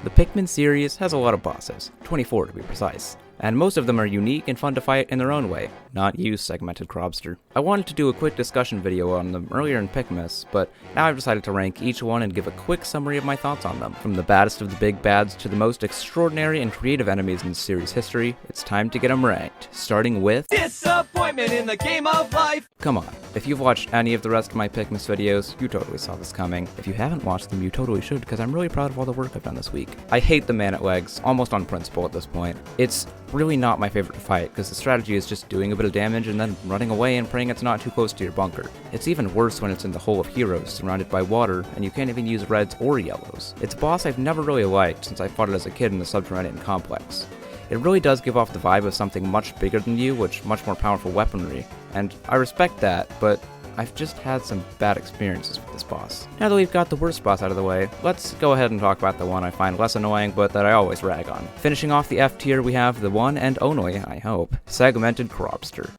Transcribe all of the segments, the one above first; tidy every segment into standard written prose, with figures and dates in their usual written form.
The Pickman series has a lot of bosses, 24 to be precise, and most of them are unique and fun to fight in their own way, not use segmented cropster. I wanted to do a quick discussion video on them earlier in Pickmas, but now I've decided to rank each one and give a quick summary of my thoughts on them. From the baddest of the big bads to the most extraordinary and creative enemies in the series history, it's time to get them ranked, starting with disappointment in the game of life! Come on, if you've watched any of the rest of my Pickmas videos, you totally saw this coming. If you haven't watched them, you totally should, because I'm really proud of all the work I've done this week. I hate the man at legs, almost on principle at this point. It's really not my favorite to fight, because the strategy is just doing a bit of damage and then running away and praying it's not too close to your bunker. It's even worse when it's in the Hole of Heroes, surrounded by water, and you can't even use reds or yellows. It's a boss I've never really liked since I fought it as a kid in the Subterranean Complex. It really does give off the vibe of something much bigger than you, with much more powerful weaponry, and I respect that, but I've just had some bad experiences with this boss. Now that we've got the worst boss out of the way, let's go ahead and talk about the one I find less annoying, but that I always rag on. Finishing off the F tier, we have the one and only, I hope, segmented cropster.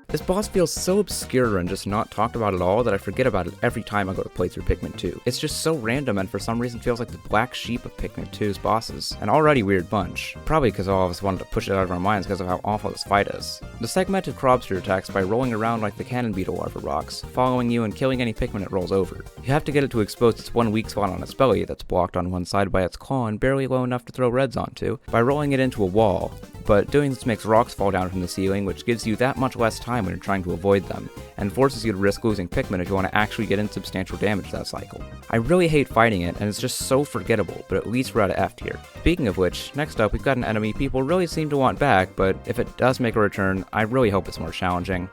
This boss feels so obscure and just not talked about at all that I forget about it every time I go to play through Pikmin 2. It's just so random and for some reason feels like the black sheep of Pikmin 2's bosses. An already weird bunch. Probably because all of us wanted to push it out of our minds because of how awful this fight is. The segmented cropster attacks by rolling around like the cannon beetle larva rocks, following you and killing any Pikmin it rolls over. You have to get it to expose its one weak spot on its belly that's blocked on one side by its claw and barely low enough to throw reds onto, by rolling it into a wall. But doing this makes rocks fall down from the ceiling, which gives you that much less time when you're trying to avoid them, and forces you to risk losing Pikmin if you want to actually get in substantial damage that cycle. I really hate fighting it, and it's just so forgettable, but at least we're at a F tier. Speaking of which, next up we've got an enemy people really seem to want back, but if it does make a return, I really hope it's more challenging.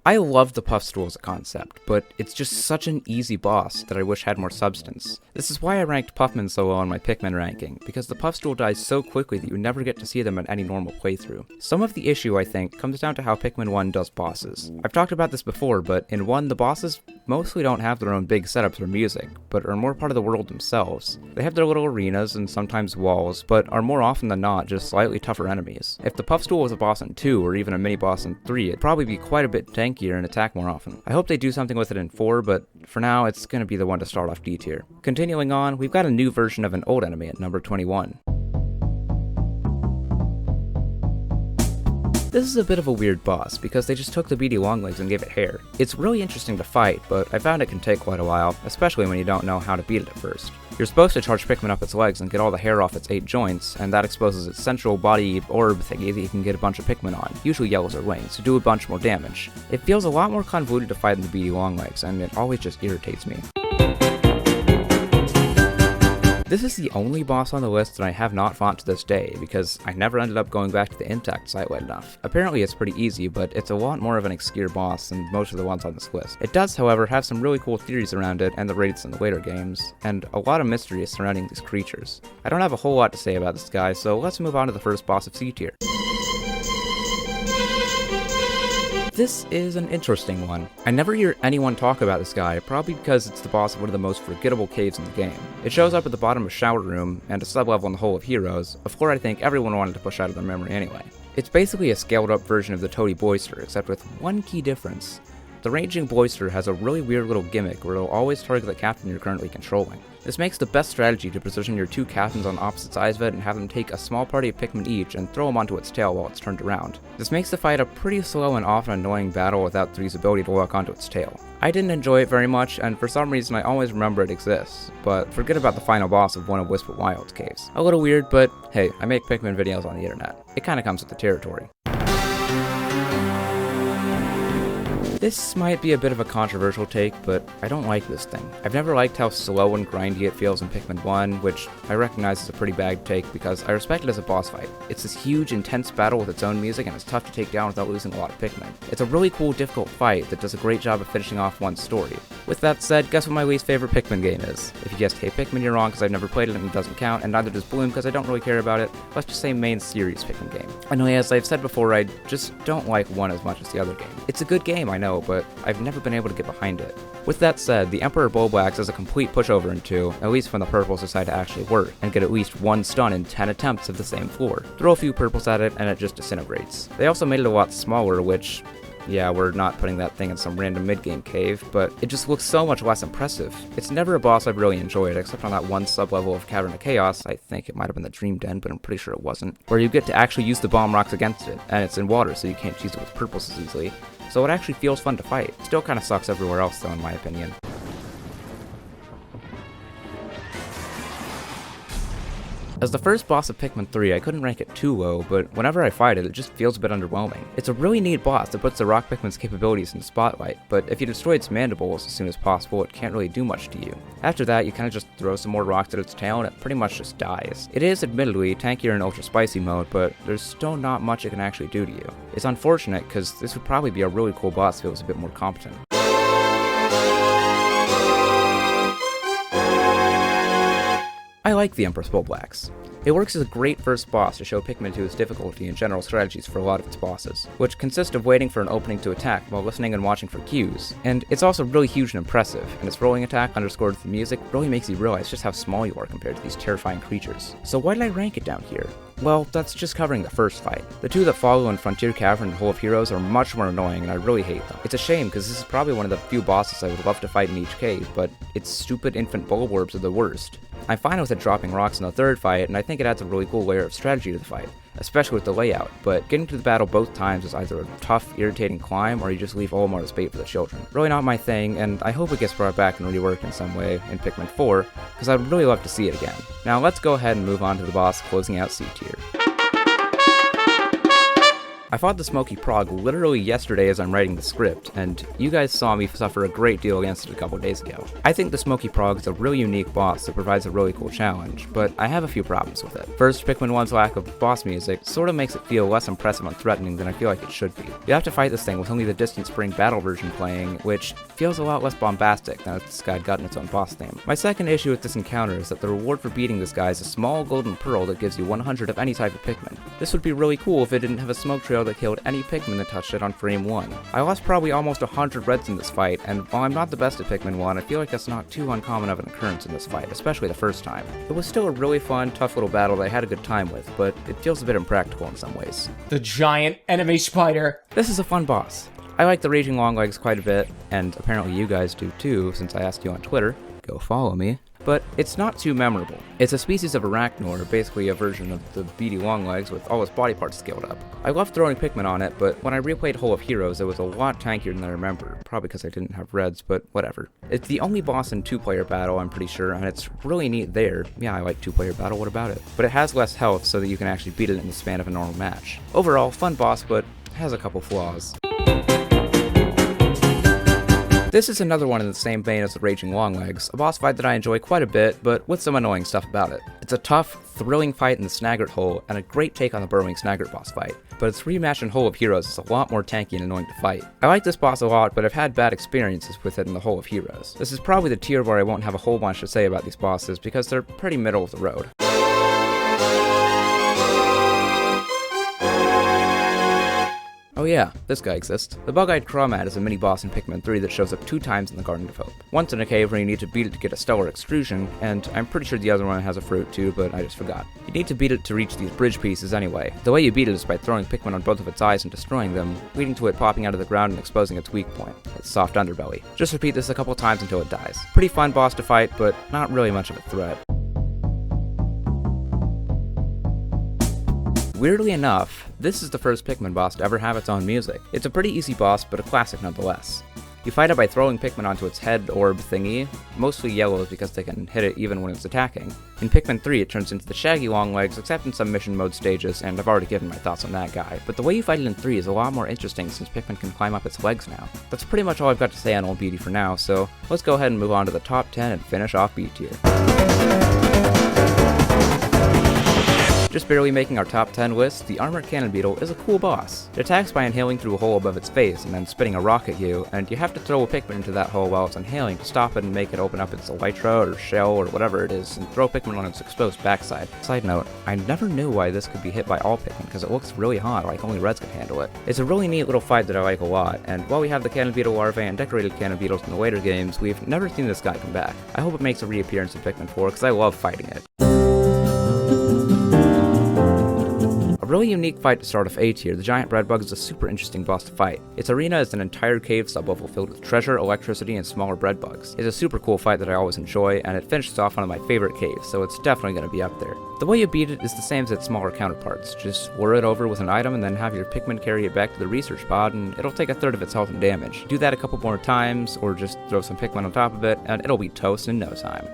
I love the puff stool as a concept, but it's just such an easy boss that I wish had more substance. This is why I ranked Puffman so low on my Pikmin ranking, because the puff stool dies so quickly that you never get to see them in any normal playthrough. Some of the issue, I think, comes down to how Pikmin 1 does bosses. I've talked about this before, but in 1, the bosses mostly don't have their own big setups or music, but are more part of the world themselves. They have their little arenas and sometimes walls, but are more often than not just slightly tougher enemies. If the puff stool was a boss in 2, or even a mini-boss in 3, it'd probably be quite a bit tankier and attack more often. I hope they do something with it in 4, but for now, it's gonna be the one to start off D tier. Continuing on, we've got a new version of an old enemy at number 21. This is a bit of a weird boss, because they just took the beady longlegs and gave it hair. It's really interesting to fight, but I found it can take quite a while, especially when you don't know how to beat it at first. You're supposed to charge Pikmin up its legs and get all the hair off its 8 joints, and that exposes its central body orb thingy that you can get a bunch of Pikmin on, usually yellows or wings, to do a bunch more damage. It feels a lot more convoluted to fight than the beady longlegs, and it always just irritates me. This is the only boss on the list that I have not fought to this day, because I never ended up going back to the Intact site late enough. Apparently it's pretty easy, but it's a lot more of an obscure boss than most of the ones on this list. It does, however, have some really cool theories around it and the Wraiths in the later games, and a lot of mysteries surrounding these creatures. I don't have a whole lot to say about this guy, so let's move on to the first boss of C tier. This is an interesting one. I never hear anyone talk about this guy, probably because it's the boss of one of the most forgettable caves in the game. It shows up at the bottom of Shower Room, and a sub-level in the Hole of Heroes, a floor I think everyone wanted to push out of their memory anyway. It's basically a scaled-up version of the Toady Blister, except with one key difference. The Raging Blister has a really weird little gimmick where it'll always target the captain you're currently controlling. This makes the best strategy to position your 2 captains on opposite sides of it and have them take a small party of Pikmin each and throw them onto its tail while it's turned around. This makes the fight a pretty slow and often annoying battle without 3's ability to lock onto its tail. I didn't enjoy it very much, and for some reason I always remember it exists, but forget about the final boss of one of Whisper Wild's caves. A little weird, but hey, I make Pikmin videos on the internet. It kinda comes with the territory. This might be a bit of a controversial take, but I don't like this thing. I've never liked how slow and grindy it feels in Pikmin 1, which I recognize is a pretty bad take because I respect it as a boss fight. It's this huge, intense battle with its own music, and it's tough to take down without losing a lot of Pikmin. It's a really cool, difficult fight that does a great job of finishing off one's story. With that said, guess what my least favorite Pikmin game is? If you guessed Hey Pikmin, you're wrong because I've never played it and it doesn't count, and neither does Bloom because I don't really care about it. Let's just say main series Pikmin game. And as I've said before, I just don't like 1 as much as the other game. It's a good game, I know, but I've never been able to get behind it. With that said, the Emperor Bulba acts as a complete pushover in 2, at least when the purples decide to actually work, and get at least 1 stun in 10 attempts of the same floor. Throw a few purples at it, and it just disintegrates. They also made it a lot smaller, which Yeah, we're not putting that thing in some random mid-game cave, but it just looks so much less impressive. It's never a boss I've really enjoyed, except on that one sub-level of Cavern of Chaos. I think it might have been the Dream Den, but I'm pretty sure it wasn't, where you get to actually use the bomb rocks against it, and it's in water, so you can't use it with purples as easily. So it actually feels fun to fight. Still kinda sucks everywhere else though, in my opinion. As the first boss of Pikmin 3, I couldn't rank it too low, but whenever I fight it, it just feels a bit underwhelming. It's a really neat boss that puts the Rock Pikmin's capabilities in the spotlight, but if you destroy its mandibles as soon as possible, it can't really do much to you. After that, you kinda just throw some more rocks at its tail and it pretty much just dies. It is admittedly tankier in Ultra Spicy mode, but there's still not much it can actually do to you. It's unfortunate, because this would probably be a really cool boss if it was a bit more competent. I like the Empressful Blacks. It works as a great first boss to show Pikmin 2's difficulty and general strategies for a lot of its bosses, which consist of waiting for an opening to attack while listening and watching for cues. And it's also really huge and impressive, and its rolling attack underscored with the music really makes you realize just how small you are compared to these terrifying creatures. So why did I rank it down here? Well, that's just covering the first fight. The two that follow in Frontier Cavern and Hole of Heroes are much more annoying, and I really hate them. It's a shame, because this is probably one of the few bosses I would love to fight in each cave, but its stupid infant bulbs are the worst. I'm fine with it dropping rocks in the third fight, and I think it adds a really cool layer of strategy to the fight, especially with the layout, but getting to the battle both times is either a tough, irritating climb, or you just leave Olimar as bait for the children. Really not my thing, and I hope it gets brought back and reworked in some way in Pikmin 4, because I'd really love to see it again. Now let's go ahead and move on to the boss closing out C tier. I fought the Smoky Prague literally yesterday as I'm writing the script, and you guys saw me suffer a great deal against it a couple days ago. I think the Smoky Prague is a really unique boss that provides a really cool challenge, but I have a few problems with it. First, Pikmin 1's lack of boss music sort of makes it feel less impressive and threatening than I feel like it should be. You have to fight this thing with only the Distant Spring battle version playing, which feels a lot less bombastic than if this guy had gotten its own boss theme. My second issue with this encounter is that the reward for beating this guy is a small golden pearl that gives you 100 of any type of Pikmin. This would be really cool if it didn't have a smoke trail that killed any Pikmin that touched it on frame 1. I lost probably almost 100 reds in this fight, and while I'm not the best at Pikmin 1, I feel like that's not too uncommon of an occurrence in this fight, especially the first time. It was still a really fun, tough little battle that I had a good time with, but it feels a bit impractical in some ways. The giant enemy spider! This is a fun boss. I like the Raging Longlegs quite a bit, and apparently you guys do too, since I asked you on Twitter. Go follow me. But it's not too memorable. It's a species of arachnor, basically a version of the beady Longlegs with all its body parts scaled up. I loved throwing Pikmin on it, but when I replayed Hole of Heroes, it was a lot tankier than I remember, probably because I didn't have reds, but whatever. It's the only boss in two-player battle, I'm pretty sure, and it's really neat there. Yeah, I like two-player battle, what about it? But it has less health so that you can actually beat it in the span of a normal match. Overall, fun boss, but has a couple flaws. This is another one in the same vein as the Raging Longlegs, a boss fight that I enjoy quite a bit, but with some annoying stuff about it. It's a tough, thrilling fight in the Snagger hole, and a great take on the burrowing Snagger boss fight, but its rematch in Hole of Heroes is a lot more tanky and annoying to fight. I like this boss a lot, but I've had bad experiences with it in the Hole of Heroes. This is probably the tier where I won't have a whole bunch to say about these bosses, because they're pretty middle of the road. Oh yeah, this guy exists. The Bug-Eyed Crawmat is a mini-boss in Pikmin 3 that shows up 2 times in the Garden of Hope. Once in a cave where you need to beat it to get a stellar extrusion, and I'm pretty sure the other one has a fruit too, but I just forgot. You need to beat it to reach these bridge pieces anyway. The way you beat it is by throwing Pikmin on both of its eyes and destroying them, leading to it popping out of the ground and exposing its weak point, its soft underbelly. Just repeat this a couple times until it dies. Pretty fun boss to fight, but not really much of a threat. Weirdly enough, this is the first Pikmin boss to ever have its own music. It's a pretty easy boss, but a classic nonetheless. You fight it by throwing Pikmin onto its head orb thingy, mostly yellows because they can hit it even when it's attacking. In Pikmin 3 it turns into the Shaggy Longlegs, except in some mission mode stages, and I've already given my thoughts on that guy. But the way you fight it in 3 is a lot more interesting since Pikmin can climb up its legs now. That's pretty much all I've got to say on Old Beatty for now, so let's go ahead and move on to the top 10 and finish off B tier. Just barely making our top 10 list, the Armored Cannon Beetle is a cool boss. It attacks by inhaling through a hole above its face and then spitting a rock at you, and you have to throw a Pikmin into that hole while it's inhaling to stop it and make it open up its elytra or shell or whatever it is, and throw Pikmin on its exposed backside. Side note, I never knew why this could be hit by all Pikmin because it looks really hot, like only Reds can handle it. It's a really neat little fight that I like a lot, and while we have the Cannon Beetle larvae and decorated Cannon Beetles in the later games, we've never seen this guy come back. I hope it makes a reappearance in Pikmin 4 because I love fighting it. A really unique fight to start off A tier, the giant red bug is a super interesting boss to fight. Its arena is an entire cave sublevel filled with treasure, electricity, and smaller bread bugs. It's a super cool fight that I always enjoy, and it finishes off one of my favorite caves, so it's definitely going to be up there. The way you beat it is the same as its smaller counterparts. Just lure it over with an item and then have your Pickman carry it back to the research pod, and it'll take a third of its health and damage. Do that a couple more times, or just throw some Pickman on top of it, and it'll be toast in no time.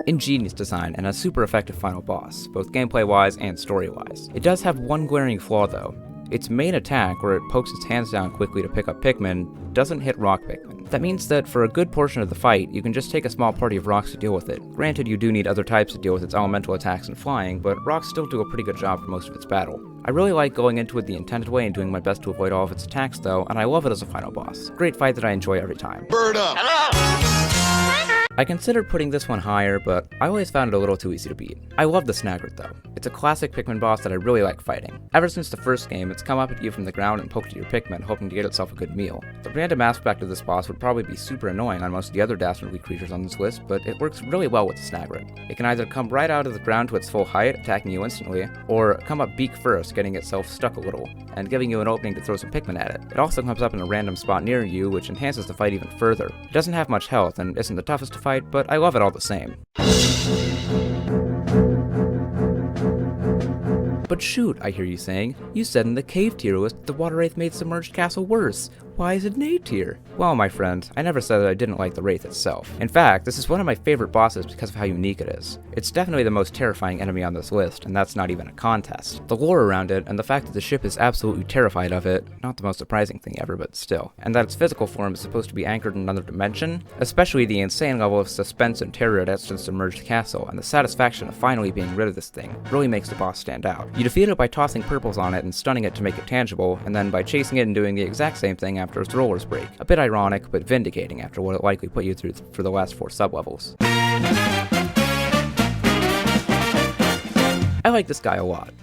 Ingenious design and a super effective final boss, both gameplay-wise and story-wise. It does have one glaring flaw though. Its main attack, where it pokes its hands down quickly to pick up Pickman, doesn't hit rock Pickman. That means that for a good portion of the fight, you can just take a small party of rocks to deal with it. Granted, you do need other types to deal with its elemental attacks and flying, but rocks still do a pretty good job for most of its battle. I really like going into it the intended way and doing my best to avoid all of its attacks though, and I love it as a final boss. Great fight that I enjoy every time. Bird up! I considered putting this one higher, but I always found it a little too easy to beat. I love the Snagger though. It's a classic Pickman boss that I really like fighting. Ever since the first game, it's come up at you from the ground and poked at your Pickman, hoping to get itself a good meal. The random aspect of this boss would probably be super annoying on most of the other dastardly creatures on this list, but it works really well with the Snagger. It can either come right out of the ground to its full height, attacking you instantly, or come up beak first, getting itself stuck a little, and giving you an opening to throw some Pickman at it. It also comes up in a random spot near you, which enhances the fight even further. It doesn't have much health and isn't the toughest to fight, but I love it all the same. But shoot, I hear you saying, you said in the cave tier list the water wraith made submerged castle worse. Why is it an A tier? Well, my friend, I never said that I didn't like the Wraith itself. In fact, this is one of my favorite bosses because of how unique it is. It's definitely the most terrifying enemy on this list, and that's not even a contest. The lore around it, and the fact that the ship is absolutely terrified of it, not the most surprising thing ever, but still. And that its physical form is supposed to be anchored in another dimension, especially the insane level of suspense and terror at its submerged castle, and the satisfaction of finally being rid of this thing, really makes the boss stand out. You defeat it by tossing purples on it and stunning it to make it tangible, and then by chasing it and doing the exact same thing after its rollers break. A bit ironic, but vindicating after what it likely put you through for the last 4 sublevels. I like this guy a lot.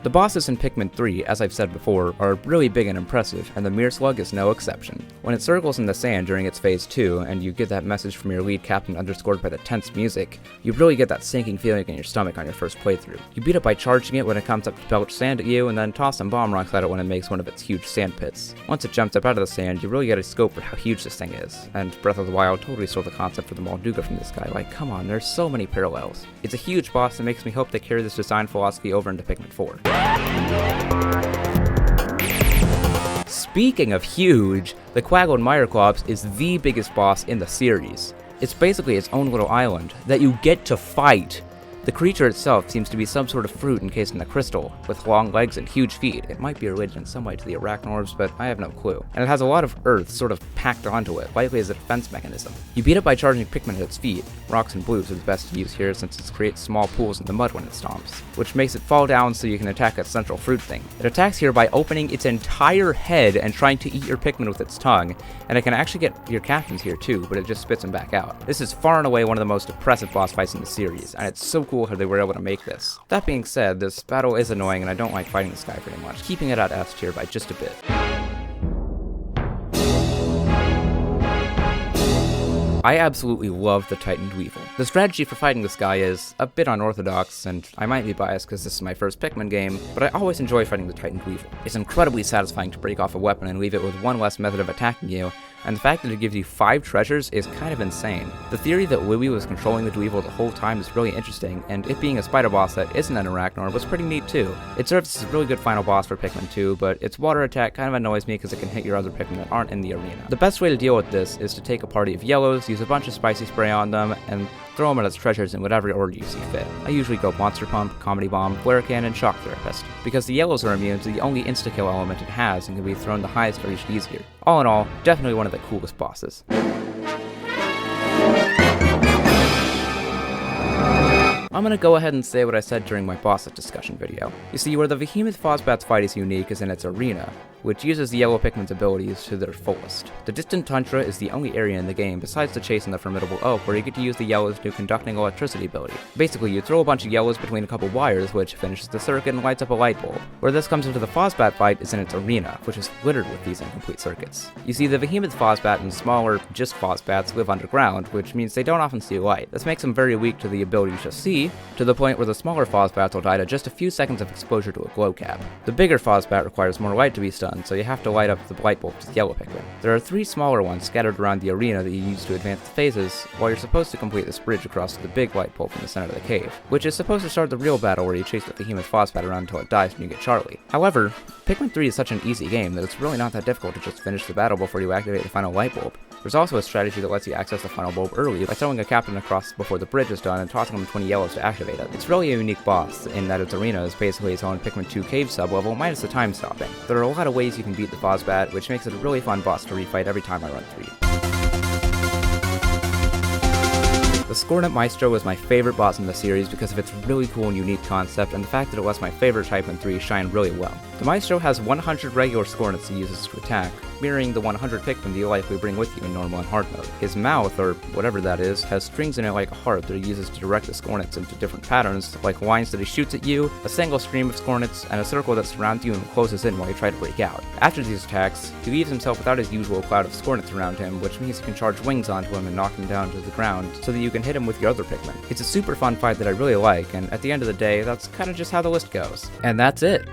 The bosses in Pikmin 3, as I've said before, are really big and impressive, and the Mirror Slug is no exception. When it circles in the sand during its phase 2, and you get that message from your lead captain underscored by the tense music, you really get that sinking feeling in your stomach on your first playthrough. You beat it by charging it when it comes up to belch sand at you, and then toss some bomb rocks at it when it makes one of its huge sand pits. Once it jumps up out of the sand, you really get a scope for how huge this thing is, and Breath of the Wild totally stole the concept for the Molduga from this guy. Like, come on, there's so many parallels. It's a huge boss that makes me hope they carry this design philosophy over into Pikmin 4. Speaking of huge, the Quaggle Myroclops is the biggest boss in the series. It's basically its own little island that you get to fight. The creature itself seems to be some sort of fruit encased in a crystal, with long legs and huge feet. It might be related in some way to the arachnorbs, but I have no clue. And it has a lot of earth sort of packed onto it, likely as a defense mechanism. You beat it by charging Pickman at its feet. Rocks and blues are the best to use here since it creates small pools in the mud when it stomps, which makes it fall down so you can attack its central fruit thing. It attacks here by opening its entire head and trying to eat your Pickman with its tongue, and it can actually get your captains here too, but it just spits them back out. This is far and away one of the most impressive boss fights in the series, and it's so cool how they were able to make this. That being said, this battle is annoying and I don't like fighting this guy very much, keeping it at S tier by just a bit. I absolutely love the Titan Dweevil. The strategy for fighting this guy is a bit unorthodox, and I might be biased because this is my first Pikmin game, but I always enjoy fighting the Titan Dweevil. It's incredibly satisfying to break off a weapon and leave it with one less method of attacking you, and the fact that it gives you 5 treasures is kind of insane. The theory that Louie was controlling the Dweevil the whole time is really interesting, and it being a spider boss that isn't an arachnor was pretty neat too. It serves as a really good final boss for Pikmin 2, but its water attack kind of annoys me because it can hit your other Pikmin that aren't in the arena. The best way to deal with this is to take a party of yellows, use a bunch of spicy spray on them, and throw them at its treasures in whatever order you see fit. I usually go Monster Pump, Comedy Bomb, Flare Cannon, Shock Therapist, because the yellows are immune to the only insta-kill element it has and can be thrown the highest or reached easier. All in all, definitely one of the coolest bosses. I'm gonna go ahead and say what I said during my bosses discussion video. You see, where the Behemoth Fosbats fight is unique is in its arena. which uses the yellow Pikmin's abilities to their fullest. The Distant Tundra is the only area in the game, besides the chase and the Formidable Oak, where you get to use the yellow's new conducting electricity ability. Basically, you throw a bunch of yellows between a couple wires, which finishes the circuit and lights up a light bulb. Where this comes into the Fosbat fight is in its arena, which is littered with these incomplete circuits. You see, the Vehements Fosbat and smaller, just Fosbats live underground, which means they don't often see light. This makes them very weak to the ability to see, to the point where the smaller Fosbats will die to just a few seconds of exposure to a glow cap. The bigger Fosbat requires more light to be stunned, so you have to light up the light bulbs with yellow Pikmin. There are 3 smaller ones scattered around the arena that you use to advance the phases, while you're supposed to complete this bridge across to the big light bulb in the center of the cave, which is supposed to start the real battle where you chase the Vehement Fosbat around until it dies when you get Charlie. However, Pikmin 3 is such an easy game that it's really not that difficult to just finish the battle before you activate the final light bulb. There's also a strategy that lets you access the final bulb early by throwing a captain across before the bridge is done and tossing them 20 yellows to activate it. It's really a unique boss in that its arena is basically its own Pikmin 2 cave sub-level minus the time stopping. There are a lot of ways you can beat the Fosbat, which makes it a really fun boss to refight every time I run 3. The Scornet Maestro is my favorite boss in the series because of its really cool and unique concept and the fact that it lets my favorite type in 3 shine really well. The Maestro has 100 regular Scornets he uses to attack, mirroring the 100 Pikmin that you likely bring with you in normal and hard mode. His mouth, or whatever that is, has strings in it like a heart that he uses to direct the Scornets into different patterns, like lines that he shoots at you, a single stream of Scornets, and a circle that surrounds you and closes in while you try to break out. After these attacks, he leaves himself without his usual cloud of Scornets around him, which means you can charge wings onto him and knock him down to the ground, so that you can hit him with your other Pikmin. It's a super fun fight that I really like, and at the end of the day, that's kinda just how the list goes. And that's it.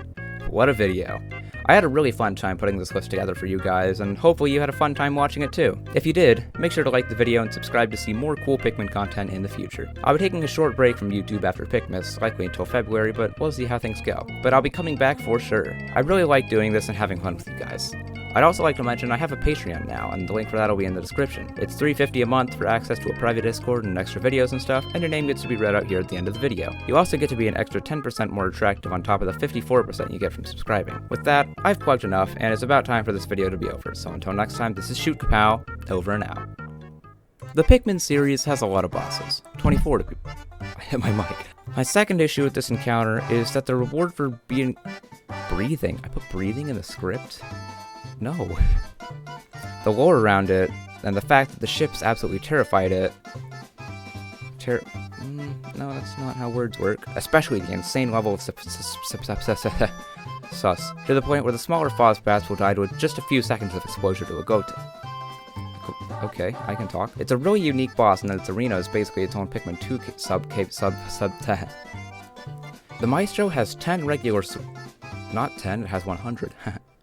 What a video. I had a really fun time putting this list together for you guys, and hopefully you had a fun time watching it too. If you did, make sure to like the video and subscribe to see more cool Pikmin content in the future. I'll be taking a short break from YouTube after Pikmas, likely until February, but we'll see how things go. But I'll be coming back for sure. I really like doing this and having fun with you guys. I'd also like to mention I have a Patreon now, and the link for that will be in the description. It's $3.50 a month for access to a private Discord and extra videos and stuff, and your name gets to be read out here at the end of the video. You also get to be an extra 10% more attractive on top of the 54% you get from subscribing. With that, I've plugged enough, and it's about time for this video to be over, so until next time, this is Shoot Kapow, over and out. The Pikmin series has a lot of bosses. 24 to be... I hit my mic. My second issue with this encounter is that the reward for being... breathing. I put breathing in the script? No. The lore around it, and the fact that the ships absolutely terrified it... no, that's not how words work. Especially the insane level of sus. To the point where the smaller Fosbats will die to just a few seconds of exposure to a goat. Okay, I can talk. It's a really unique boss in that its arena is basically its own Pikmin 2 sub. The Maestro has 10 regular... Not 10, it has 100.